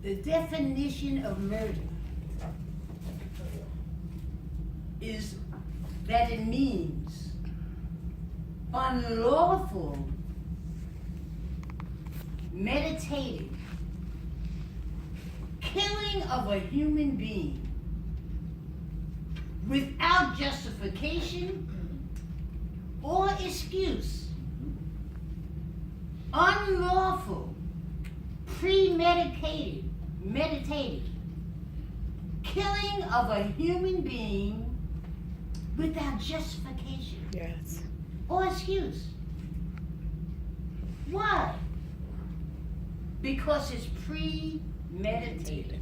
The definition of murder is that it means unlawful, meditated killing of a human being without justification or excuse. Unlawful, meditated killing of a human being without justification or excuse. Why? Because it's premeditated.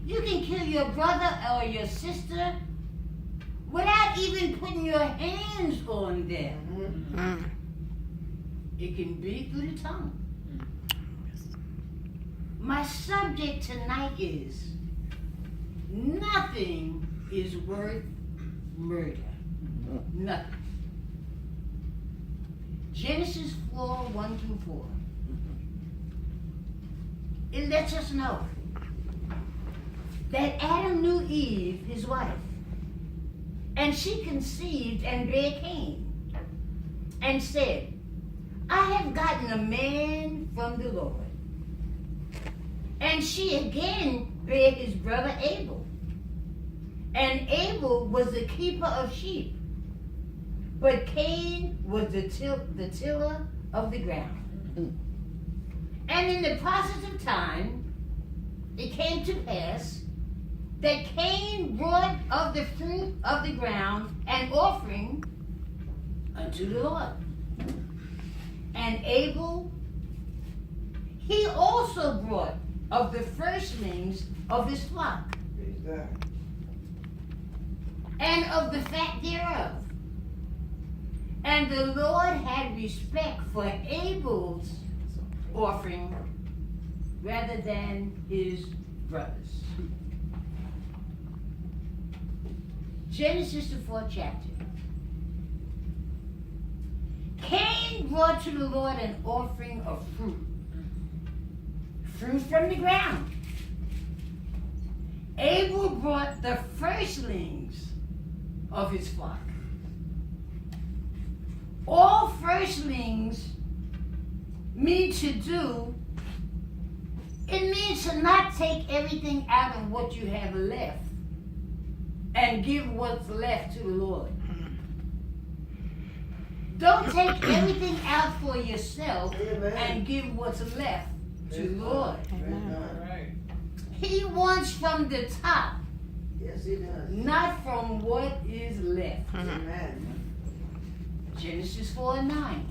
You can kill your brother or your sister without even putting your hands on them. It can be through the tongue. My subject tonight is nothing is worth murder. Nothing. Genesis 4:1-4. It lets us know that Adam knew Eve, his wife, and she conceived and bare Cain, and said, I have gotten a man from the Lord. And she again bare his brother Abel. And Abel was the keeper of sheep, but Cain was the tiller of the ground. And in the process of time, it came to pass that Cain brought of the fruit of the ground an offering unto the Lord. And Abel, he also brought of the firstlings of his flock, and of the fat thereof. And the Lord had respect for Abel's offering rather than his brothers. Genesis the 4th chapter. Cain brought to the Lord an offering of fruit from the ground. Abel brought the firstlings of his flock. All firstlings mean to do, it means to not take everything out of what you have left and give what's left to the Lord. Don't take everything out for yourself and give what's left to the Lord. He wants from the top, yes, he does, not from what is left. Amen. Genesis 4:9.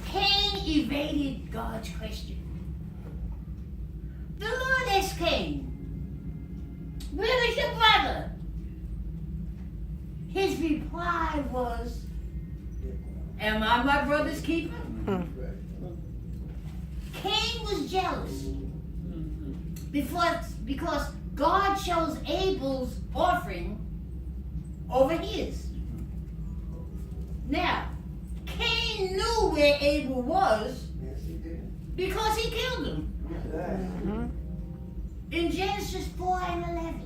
Cain evaded God's question. The Lord asked Cain, where is your brother? His reply was, am I my brother's keeper? Cain was jealous because God chose Abel's offering over his. Now, Cain knew where Abel was because he killed him. In Genesis 4:11,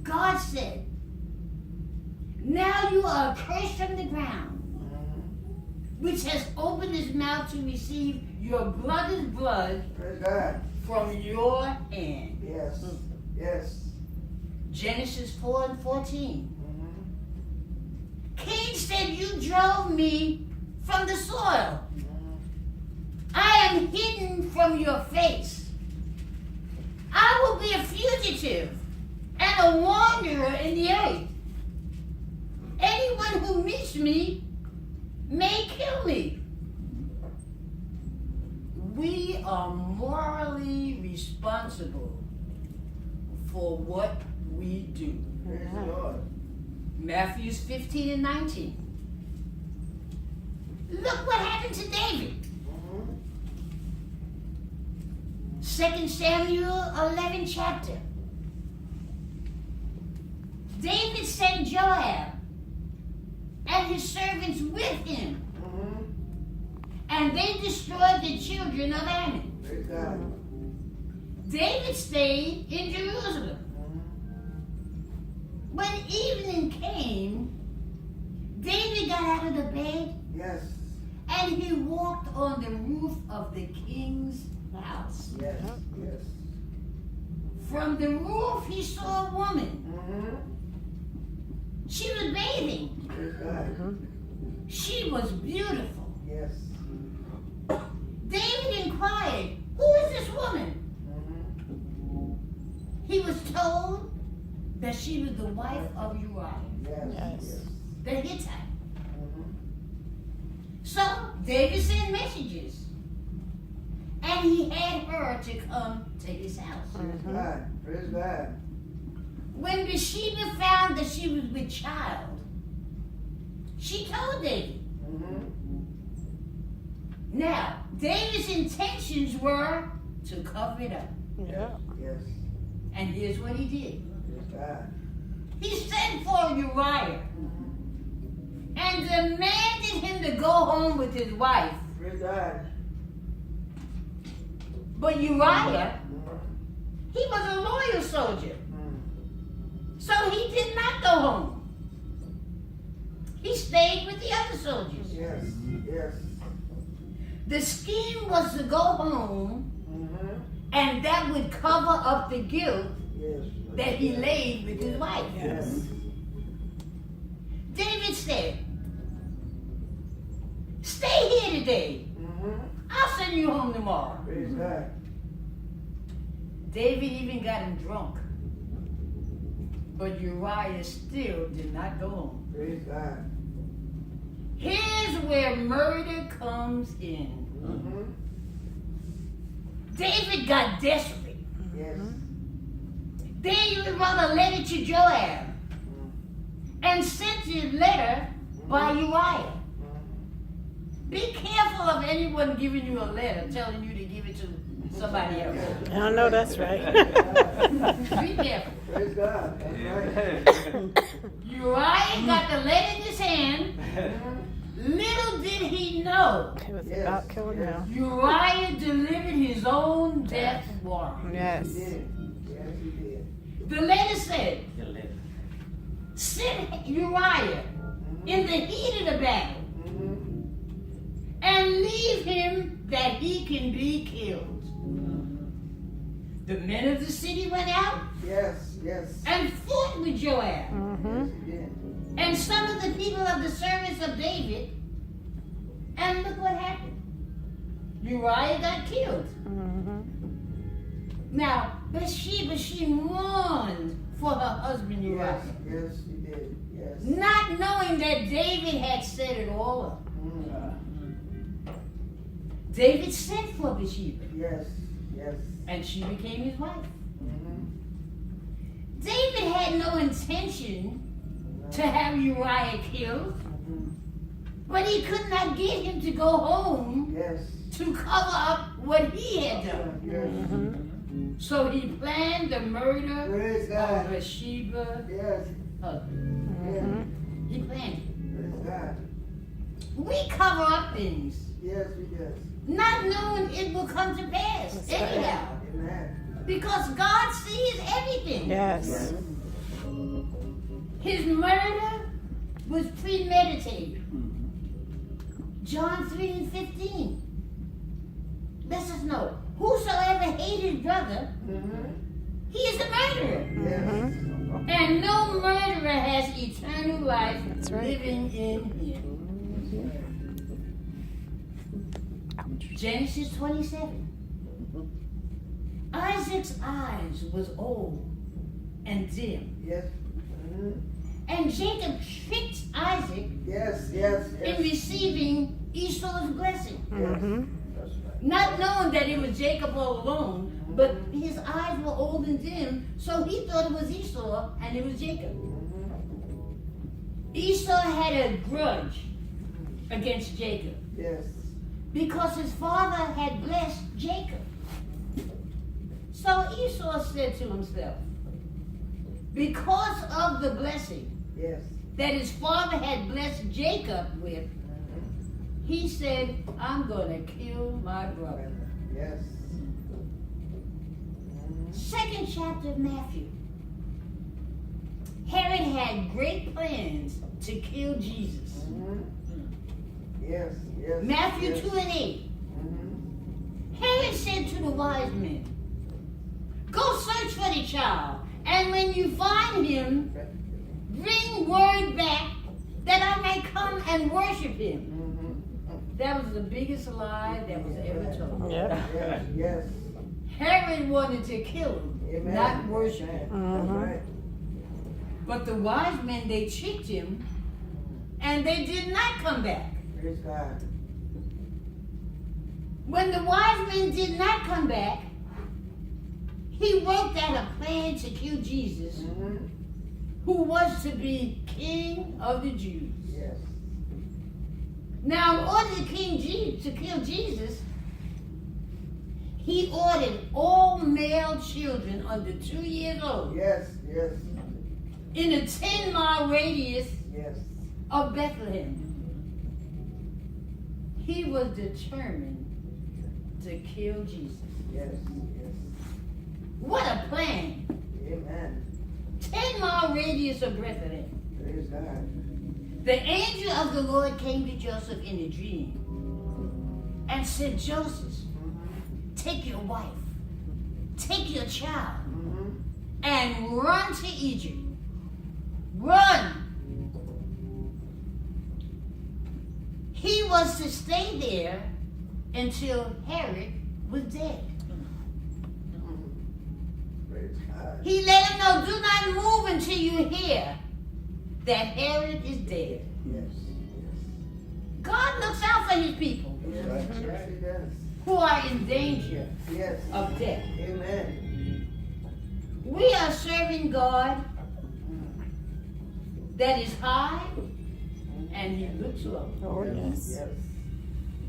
God said, now you are cursed from the ground, which has opened his mouth to receive your brother's blood from your hand. Yes, yes. Genesis 4:14. Cain said, you drove me from the soil. I am hidden from your face. I will be a fugitive and a wanderer in the earth. Anyone who meets me may kill me. We are morally responsible for what we do. Praise the Lord. Matthew 15:19. Look what happened to David. 2 Samuel 11 chapter. David sent Joab and his servants with him, and and they destroyed the children of Ammon. Praise God. David stayed in Jerusalem. When evening came, David got out of the bed Yes. and he walked on the roof of the king's house. Yes. Yes. From the roof, he saw a woman. She was bathing. Praise God. She was beautiful. Yes. David inquired, "Who is this woman?" He was told that she was the wife of Uriah, Yes. the Hittite. So David sent messages, and he had her to come to his house. Praise God. Praise God. When Bathsheba found that she was with child, she told David. Now, David's intentions were to cover it up. Yes. And here's what he did. Praise God. He sent for Uriah and demanded him to go home with his wife. Praise God. But Uriah, he was a loyal soldier. So he did not go home. He stayed with the other soldiers. Yes. Yes. The scheme was to go home, and that would cover up the guilt Yes. that he laid with his wife. Yes. David said, "Stay here today. I'll send you home tomorrow." Praise God. David even got him drunk. But Uriah still did not go home. Praise God. Here's where murder comes in. David got desperate. Yes. David wrote a letter to Joab and sent his letter by Uriah. Be careful of anyone giving you a letter telling you to give it to somebody else. I know that's right. Be careful. Praise God. That's right. Uriah got the letter in his hand. Little did he know, He was Yes. about killed now. Uriah delivered his own death warrant. Yes. He did. Yes, he did. The letter said, "Send Uriah in the heat of the battle and leave him that he can be killed." The men of the city went out Yes. Yes. and fought with Joab. Yes, he did. And some of the people of the service of David, and look what happened. Uriah got killed. Now, Bathsheba, she mourned for her husband Uriah, Yes, he did. Yes. not knowing that David had set it all up. David sent for Bathsheba, Yes. Yes. and she became his wife. David had no intention to have Uriah killed, but he could not get him to go home Yes. to cover up what he had done. Yes. So he planned the murder Praise of God. Bathsheba Yes. husband. Yes. He planned it. Praise God. We cover up things, Yes, we do. not knowing it will come to pass That's right. anyhow. Amen. Because God sees everything. Yes. His murder was premeditated. John 3:15 lets us know, whosoever hates his brother, he is a murderer. Yes. And no murderer has eternal life That's right. living in him. Genesis 27. Isaac's eyes was old and dim. Yes. And Jacob tricked Isaac Yes. Yes. in Yes. receiving Esau's blessing. That's right. Not knowing that it was Jacob all alone, but his eyes were old and dim, so he thought it was Esau and it was Jacob. Esau had a grudge against Jacob Yes. because his father had blessed Jacob. So Esau said to himself, because of the blessing Yes. that his father had blessed Jacob with, he said, I'm going to kill my brother. Yes. Second chapter of Matthew. Herod had great plans to kill Jesus. Yes, yes. Matthew yes. 2 and 8. Herod said to the wise men, go search for the child, and when you find him, bring word back that I may come and worship him. That was the biggest lie that was ever told. Yes, yes. Herod wanted to kill him, Amen. not worship him. That's right. But the wise men, they tricked him, and they did not come back. Praise God. When the wise men did not come back, he worked out a plan to kill Jesus, who was to be king of the Jews. Yes. Now, in order to kill Jesus, he ordered all male children under 2 years old Yes, yes, in a 10-mile radius yes. of Bethlehem. He was determined to kill Jesus. Yes, yes. What a plan! Amen. 10-mile radius of Bethlehem. Praise God. The angel of the Lord came to Joseph in a dream and said, Joseph, take your wife, take your child, and run to Egypt. Run! He was to stay there until Herod was dead. Praise God. He let him know, do not move until you hear that Herod is dead. Yes, God looks out for his people yes. Yes, he does. who are in danger Yes. of death. Amen. We are serving God that is high and he looks low. Oh, yes. Yes.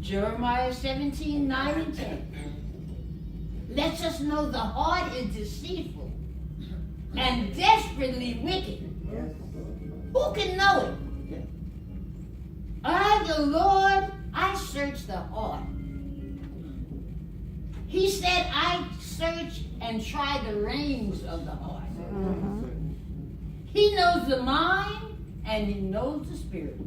Jeremiah 17, 9 and 10 lets us know the heart is deceitful and desperately wicked. Yes. Who can know it? I, the Lord, I search the heart. He said, I search and try the reins of the heart. He knows the mind and he knows the spirit.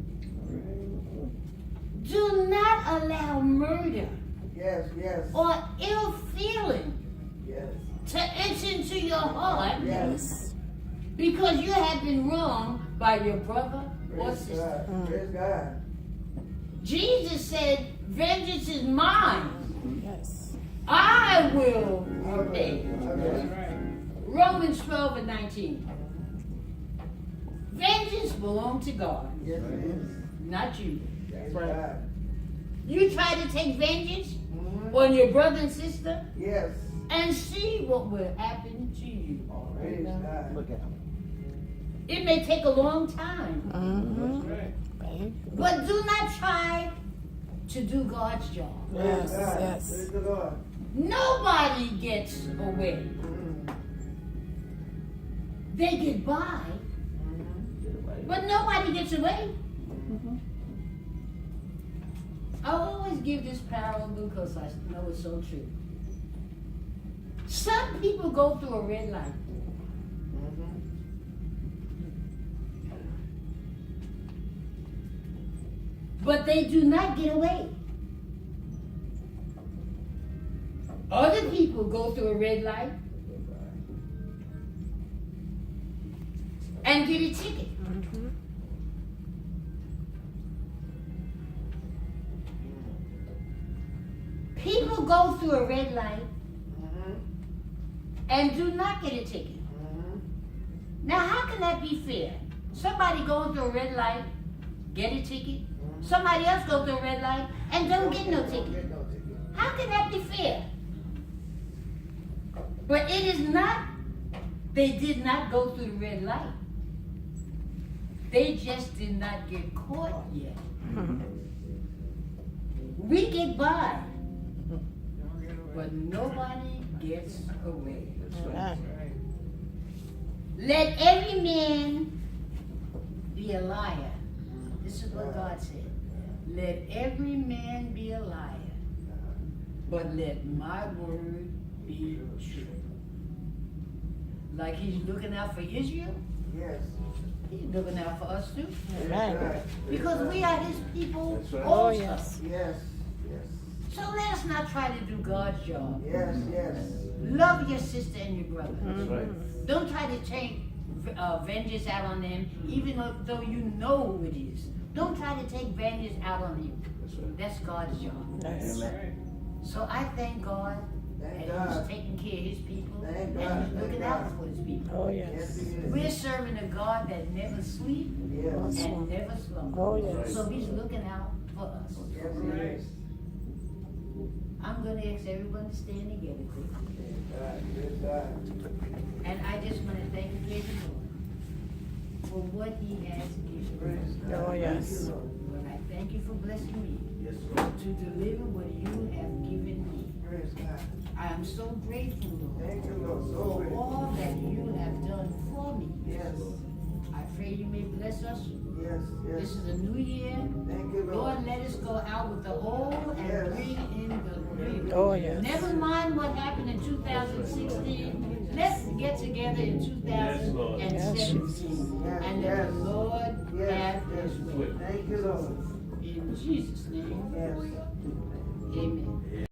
Do not allow murder Yes, yes. or ill feeling Yes. to enter into your heart Yes. because you have been wronged by your brother or Praise sister. God. Praise God. Jesus said, vengeance is mine. Yes. I will repay. Okay. Romans 12 and 19. Vengeance belongs to God, Yes, it is. not you. Praise God. You try to take vengeance on your brother and sister Yes. and see what will happen to you. Praise God. Look at him. It may take a long time, Right. but do not try to do God's job. Praise Yes, God. yes. Praise the Lord. Nobody gets away. They get by, but nobody gets away. I always give this parable because I know it's so true. Some people go through a red light. But they do not get away. Other people go through a red light and get a ticket. People go through a red light and do not get a ticket. Now, how can that be fair? Somebody going through a red light, get a ticket. Somebody else go through a red light and don't get no ticket. How can that be fair? But it is not, they did not go through the red light. They just did not get caught yet. We get by, but nobody gets away. Right. Let every man be a liar. This is what God said. Let every man be a liar, but let my word be true. Like he's looking out for Israel, Yes. he's looking out for us too. Amen. Right. Because we are his people That's right. Oh, also. yes. Yes. Yes. So let us not try to do God's job. Yes. Yes. Love your sister and your brother. That's right. Don't try to take vengeance out on them, even though you know who it is. Don't try to take vengeance out on him. That's right. That's God's job. Yes. So I thank God Thank that He's God. taking care of His people Thank God. and He's Thank looking God. out for His people. Oh, Yes, yes. He is. We're serving a God that never sleeps Yes. and never slumbers. Oh, yes. So He's looking out for us. Yes, He is. I'm going to ask everyone to stand together quickly. Yes, God. Yes, God. And I just want to thank the Lord for what He has given Praise us. God. Oh, yes. Thank you, Lord. Lord, I thank you for blessing me Yes, Lord. to deliver what you have given me. Praise God. I am so grateful, Lord, Thank you, Lord. So for grateful. all that you have done for me. Yes. I pray you may bless us. Yes. This Yes. is a new year. Thank you, Lord. Lord, let us go out with the old and Yes. bring in the new. Oh, yes. Never mind what happened in 2016. Let's get together in Yes, Lord. 2017 Yes, and let yes. the Lord Yes. have Yes. His way. Thank you, Lord. In Jesus' name, Yes. amen.